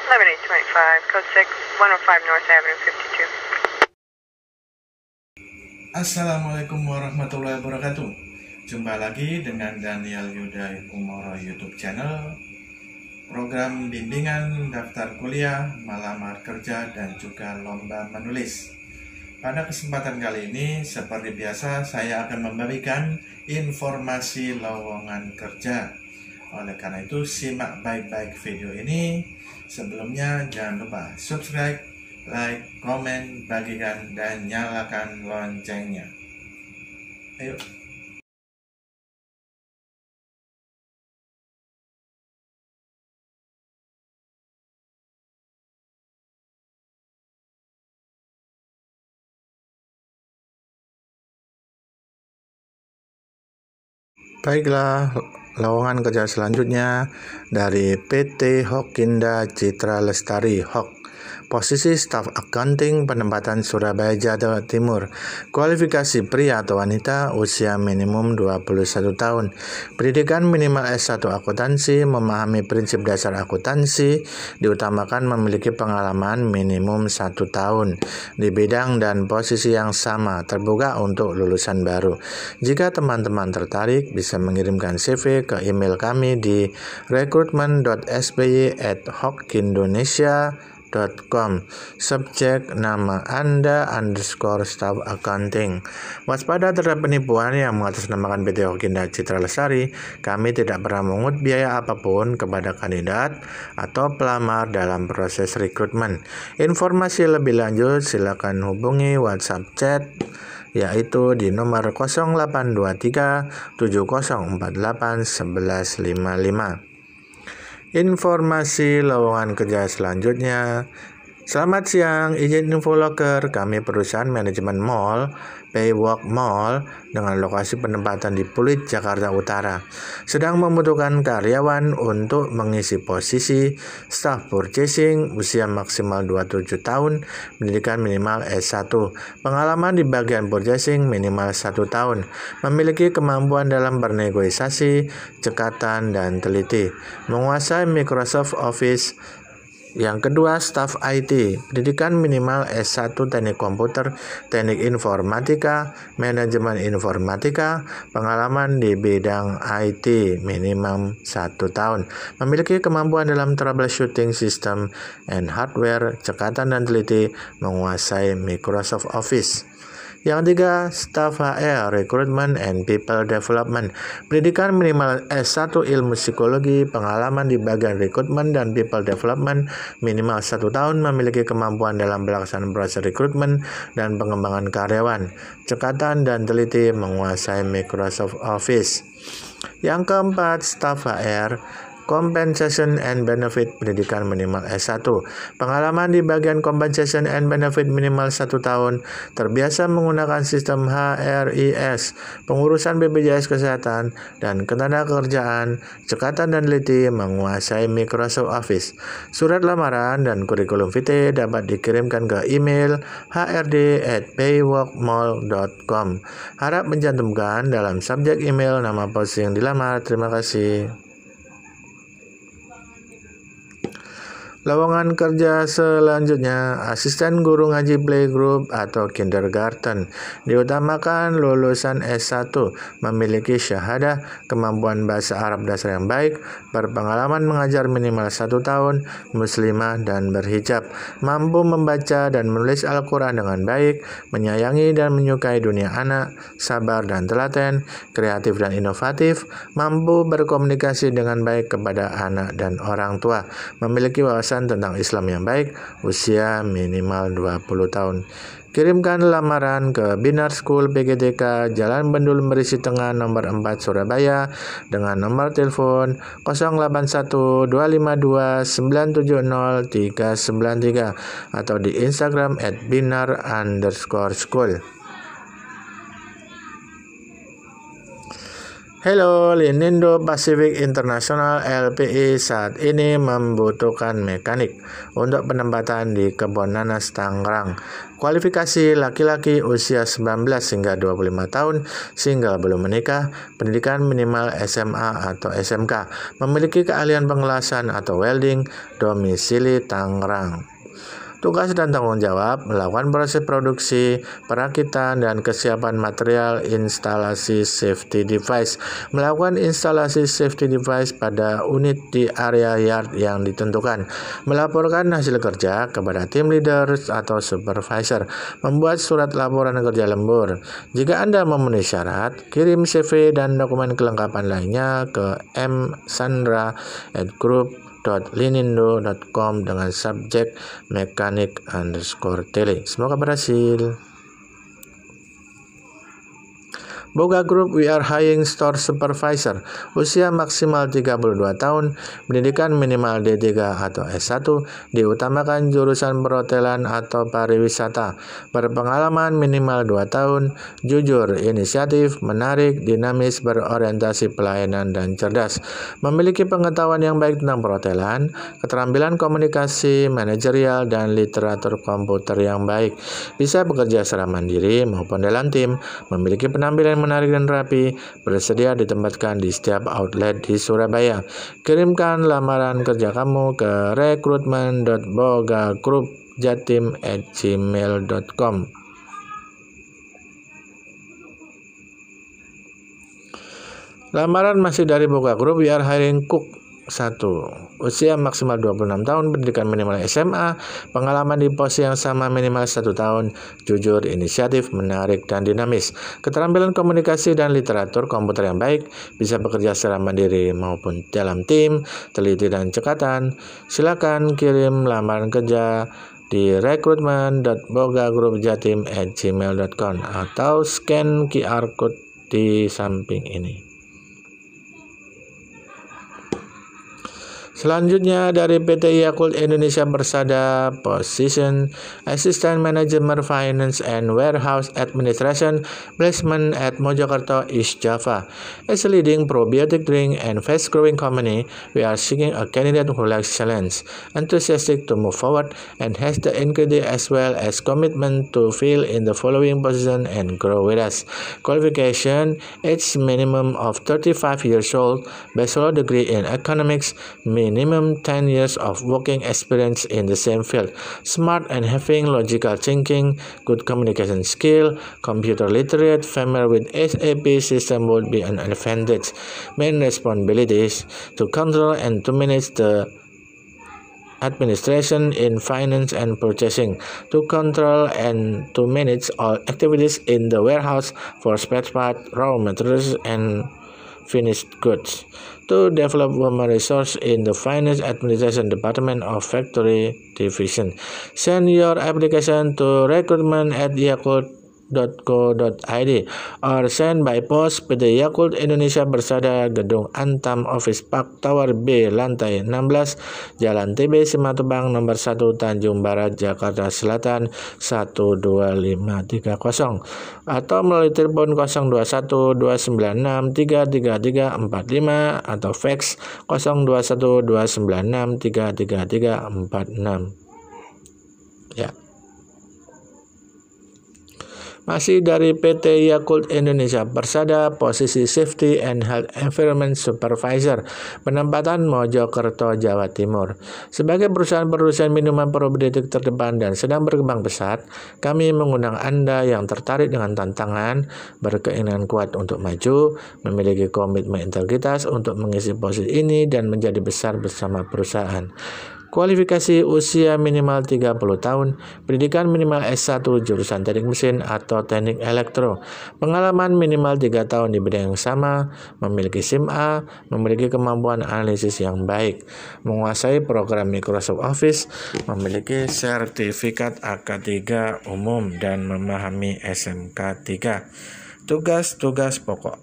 11825, code 6, 105 North Avenue, 52. Assalamualaikum warahmatullahi wabarakatuh. Jumpa lagi dengan Daniel Yuda Kumoro YouTube channel. Program bimbingan daftar kuliah, melamar kerja, dan juga lomba menulis. Pada kesempatan kali ini, seperti biasa, saya akan membagikan informasi lowongan kerja. Oleh karena itu, simak baik-baik video ini. Sebelumnya, jangan lupa subscribe, like, komen, bagikan, dan nyalakan loncengnya. Ayo. Baiklah, lowongan kerja selanjutnya dari PT Hokinda Citra Lestari HOK. Posisi staf accounting, penempatan Surabaya, Jawa Timur. Kualifikasi pria atau wanita, usia minimum 21 tahun. Pendidikan minimal S1 akuntansi, memahami prinsip dasar akuntansi, diutamakan memiliki pengalaman minimum 1 tahun di bidang dan posisi yang sama, terbuka untuk lulusan baru. Jika teman-teman tertarik, bisa mengirimkan CV ke email kami di recruitment.sby@hokindonesia.com. Subjek nama Anda _staff accounting. Waspada terhadap penipuan yang mengatasnamakan PT Hokinda Citra Lestari. Kami tidak pernah mengut biaya apapun kepada kandidat atau pelamar dalam proses rekrutmen. Informasi lebih lanjut silakan hubungi WhatsApp chat yaitu di nomor 0823 7048 1155. Informasi lowongan kerja selanjutnya. Selamat siang, izin info loker. Kami perusahaan manajemen mall, Paywalk Mall, dengan lokasi penempatan di Pluit, Jakarta Utara, sedang membutuhkan karyawan untuk mengisi posisi staff purchasing, usia maksimal 27 tahun, pendidikan minimal S1, pengalaman di bagian purchasing minimal 1 tahun, memiliki kemampuan dalam bernegosiasi, cekatan, dan teliti, menguasai Microsoft Office. Yang kedua, staf IT, pendidikan minimal S1 teknik komputer, teknik informatika, manajemen informatika, pengalaman di bidang IT minimum 1 tahun, memiliki kemampuan dalam troubleshooting system and hardware, cekatan dan teliti, menguasai Microsoft Office. Yang ketiga, staf HR, Recruitment and People Development, pendidikan minimal S1 ilmu psikologi, pengalaman di bagian Recruitment dan People Development minimal 1 tahun, memiliki kemampuan dalam pelaksanaan proses rekrutmen dan pengembangan karyawan, cekatan dan teliti, menguasai Microsoft Office. Yang keempat, staf HR, Compensation and Benefit, pendidikan minimal S1, pengalaman di bagian Compensation and Benefit minimal 1 tahun, terbiasa menggunakan sistem HRIS, pengurusan BPJS Kesehatan, dan ketenagakerjaan, cekatan dan teliti, menguasai Microsoft Office. Surat lamaran dan kurikulum vitae dapat dikirimkan ke email hrd@paywalkmall.com. Harap mencantumkan dalam subjek email nama posisi yang dilamar. Terima kasih. Lowongan kerja selanjutnya, asisten guru ngaji playgroup atau kindergarten, diutamakan lulusan S1, memiliki syahadah, kemampuan bahasa Arab dasar yang baik, berpengalaman mengajar minimal 1 tahun, muslimah dan berhijab, mampu membaca dan menulis Al-Quran dengan baik, menyayangi dan menyukai dunia anak, sabar dan telaten, kreatif dan inovatif, mampu berkomunikasi dengan baik kepada anak dan orang tua, memiliki wawasan tentang Islam yang baik, usia minimal 20 tahun. Kirimkan lamaran ke Binar School PGTK, Jalan Bendul Merisi Tengah nomor 4 Surabaya dengan nomor telepon 081 252 970 393 atau di Instagram @binar_school. Hello, Linindo Pacific International LPI saat ini membutuhkan mekanik untuk penempatan di Kebon Nanas, Tangerang. Kualifikasi laki-laki usia 19 hingga 25 tahun, single belum menikah, pendidikan minimal SMA atau SMK, memiliki keahlian pengelasan atau welding, domisili Tangerang. Tugas dan tanggung jawab melakukan proses produksi, perakitan, dan kesiapan material instalasi safety device. Melakukan instalasi safety device pada unit di area yard yang ditentukan. Melaporkan hasil kerja kepada tim leader atau supervisor. Membuat surat laporan kerja lembur. Jika Anda memenuhi syarat, kirim CV dan dokumen kelengkapan lainnya ke msandra@group.linindo.com dengan subjek mekanik_tele. Semoga berhasil. Boga Group, we are hiring store supervisor. Usia maksimal 32 tahun, pendidikan minimal D3 atau S1, diutamakan jurusan perhotelan atau pariwisata. Berpengalaman minimal 2 tahun, jujur, inisiatif, menarik, dinamis, berorientasi pelayanan, dan cerdas. Memiliki pengetahuan yang baik tentang perhotelan, keterampilan komunikasi, manajerial, dan literatur komputer yang baik. Bisa bekerja secara mandiri maupun dalam tim, memiliki penampilan menarik dan rapi, bersedia ditempatkan di setiap outlet di Surabaya. Kirimkan lamaran kerja kamu ke recruitment.bogagroup.jatim@gmail.com. Lamaran masih dari Boga Group, we are hiring cook. 1. Usia maksimal 26 tahun, pendidikan minimal SMA, pengalaman di posisi yang sama minimal 1 tahun, jujur, inisiatif, menarik, dan dinamis. Keterampilan komunikasi dan literatur komputer yang baik, bisa bekerja secara mandiri maupun dalam tim, teliti dan cekatan. Silakan kirim lamaran kerja di recruitment.bogagroup.jatim@gmail.com atau scan QR code di samping ini. Selanjutnya dari PT Yakult Indonesia Persada, position Assistant Manager Finance and Warehouse Administration, placement at Mojokerto, East Java. As a leading probiotic drink and fast-growing company, we are seeking a candidate who likes challenge, enthusiastic to move forward, and has the integrity as well as commitment to fill in the following position and grow with us. Qualification: age minimum of 35 years old, bachelor degree in economics, minimum 10 years of working experience in the same field, smart and having logical thinking, good communication skill, computer literate, familiar with SAP system would be an advantage. Main responsibilities: to control and to manage the administration in finance and purchasing, to control and to manage all activities in the warehouse for spare parts, raw materials, and finished goods, to develop human resource in the finance administration department of factory division. Send your application to recruitment@yakult.co.id or send by post PT Yakult Indonesia Persada, Gedung Antam Office Park Tower B, lantai 16, Jalan TB Simatupang nomor 1, Tanjung Barat, Jakarta Selatan 12530, atau melalui telepon 021 296 33345 atau fax 021 296 33346. Ya. Masih dari PT Yakult Indonesia Persada, posisi Safety and Health Environment Supervisor, penempatan Mojokerto, Jawa Timur. Sebagai perusahaan minuman probiotik terdepan dan sedang berkembang pesat, kami mengundang Anda yang tertarik dengan tantangan, berkeinginan kuat untuk maju, memiliki komitmen integritas untuk mengisi posisi ini dan menjadi besar bersama perusahaan. Kualifikasi: usia minimal 30 tahun, pendidikan minimal S1 jurusan teknik mesin atau teknik elektro, pengalaman minimal 3 tahun di bidang yang sama, memiliki SIM A, memiliki kemampuan analisis yang baik, menguasai program Microsoft Office, memiliki sertifikat AK3 umum, dan memahami SMK 3. Tugas-tugas pokok: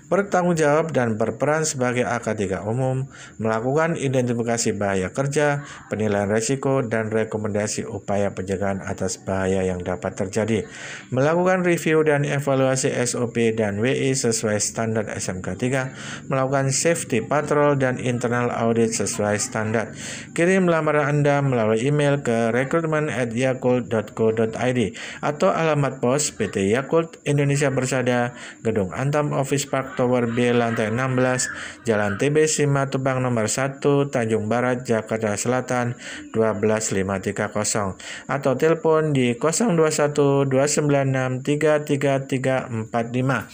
bertanggung jawab dan berperan sebagai AK3 umum, melakukan identifikasi bahaya kerja, penilaian risiko, dan rekomendasi upaya pencegahan atas bahaya yang dapat terjadi, melakukan review dan evaluasi SOP dan WI sesuai standar SMK 3, melakukan safety patrol dan internal audit sesuai standar. Kirim lamaran Anda melalui email ke recruitment@yakult.co.id atau alamat pos PT Yakult Indonesia Persada, Gedung Antam Office Park Tower B, lantai 16, Jalan TB Simatupang nomor 1, Tanjung Barat, Jakarta Selatan 12530, atau telepon di 021 296 33345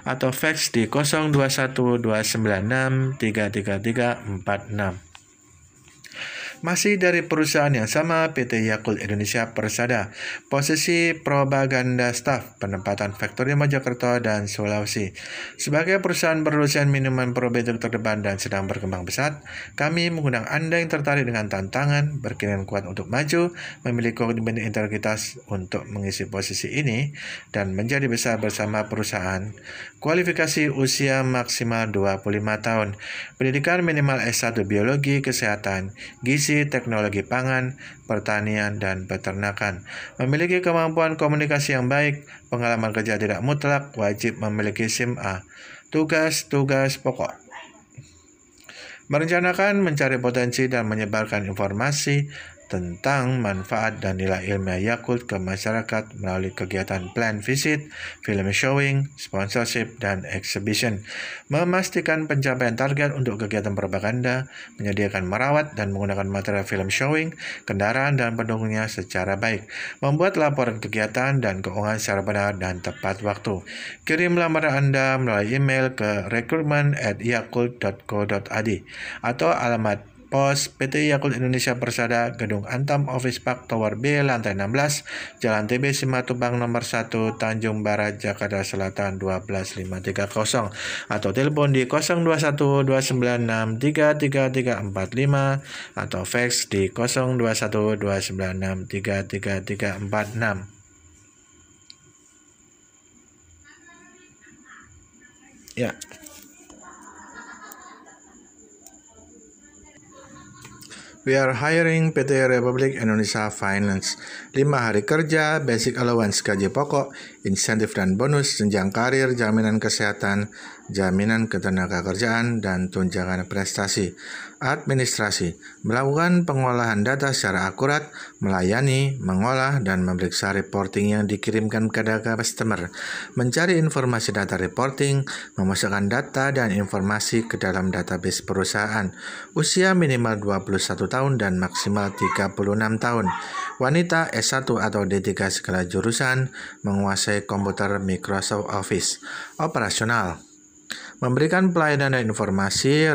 atau fax di 021 296 33346. Masih dari perusahaan yang sama, PT Yakult Indonesia Persada. Posisi propaganda staf, penempatan Factory Mojokerto dan Sulawesi. Sebagai perusahaan produsen minuman probiotik terdepan dan sedang berkembang pesat, kami mengundang Anda yang tertarik dengan tantangan, berkeinginan kuat untuk maju, memiliki komitmen integritas untuk mengisi posisi ini, dan menjadi besar bersama perusahaan. Kualifikasi usia maksimal 25 tahun. Pendidikan minimal S1 Biologi, Kesehatan, Gizi, Teknologi Pangan, Pertanian, dan Peternakan. Memiliki kemampuan komunikasi yang baik, pengalaman kerja tidak mutlak, wajib memiliki SIM A. Tugas-tugas pokok: merencanakan, mencari potensi, dan menyebarkan informasi tentang manfaat dan nilai ilmiah Yakult ke masyarakat melalui kegiatan plan visit, film showing, sponsorship, dan exhibition. Memastikan pencapaian target untuk kegiatan propaganda, menyediakan, merawat, dan menggunakan material film showing, kendaraan, dan pendukungnya secara baik. Membuat laporan kegiatan dan keuangan secara benar dan tepat waktu. Kirim lamaran Anda melalui email ke recruitment@yakult.co.id atau alamat pos PT Yakult Indonesia Persada, Gedung Antam Office Park Tower B, lantai 16, Jalan TB Simatupang nomor 1, Tanjung Barat, Jakarta Selatan 12530, atau telepon di 021 296 33345 atau fax di 021 296 33346. Ya. We are hiring PT Republik Indonesia Finance. 5 hari kerja, basic allowance gaji pokok, insentif dan bonus, jenjang karir, jaminan kesehatan, jaminan ketenagakerjaan, dan tunjangan prestasi. Administrasi, melakukan pengolahan data secara akurat, melayani, mengolah, dan memeriksa reporting yang dikirimkan kepada customer, mencari informasi data reporting, memasukkan data dan informasi ke dalam database perusahaan. Usia minimal 21 tahun dan maksimal 36 tahun. Wanita S1 atau D3 segala jurusan, menguasai komputer Microsoft Office. Operasional, memberikan pelayanan dan informasi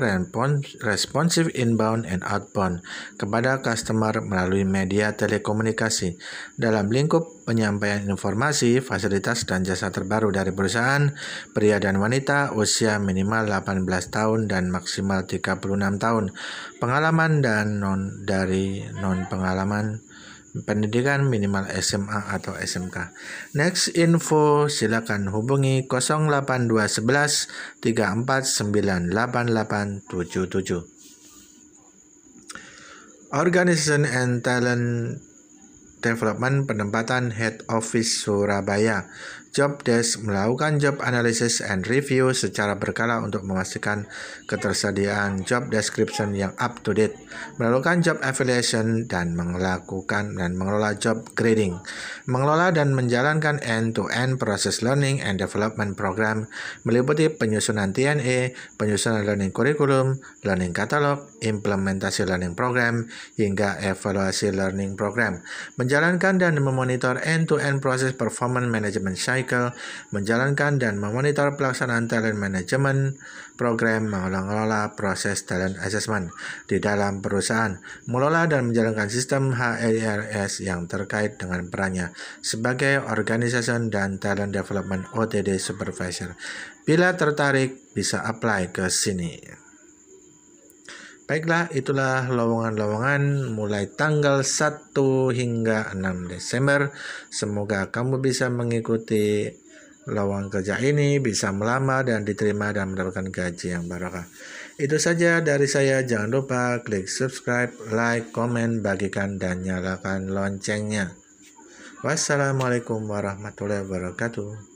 responsif inbound and outbound kepada customer melalui media telekomunikasi dalam lingkup penyampaian informasi, fasilitas, dan jasa terbaru dari perusahaan. Pria dan wanita, usia minimal 18 tahun dan maksimal 36 tahun. Pengalaman dan non-pengalaman pendidikan minimal SMA atau SMK. Next info silakan hubungi 08211 3498877. Organization and Talent Development, penempatan Head Office Surabaya. Job Desk, melakukan job analysis and review secara berkala untuk memastikan ketersediaan job description yang up to date, melakukan job evaluation dan mengelola job grading, mengelola dan menjalankan end-to-end proses learning and development program, meliputi penyusunan TNE, penyusunan learning curriculum, learning catalog, implementasi learning program, hingga evaluasi learning program, menjalankan dan memonitor end-to-end proses performance management cycle, menjalankan dan memonitor pelaksanaan talent management program, mengelola proses talent assessment di dalam perusahaan, mengelola dan menjalankan sistem HRIS yang terkait dengan perannya sebagai Organization dan Talent Development OTD Supervisor. Bila tertarik, bisa apply ke sini. Baiklah, itulah lowongan-lowongan mulai tanggal 1 hingga 6 Desember. Semoga kamu bisa mengikuti lowongan kerja ini bisa melamar dan diterima dan mendapatkan gaji yang barokah. Itu saja dari saya. Jangan lupa klik subscribe, like, komen, bagikan, dan nyalakan loncengnya. Wassalamualaikum warahmatullahi wabarakatuh.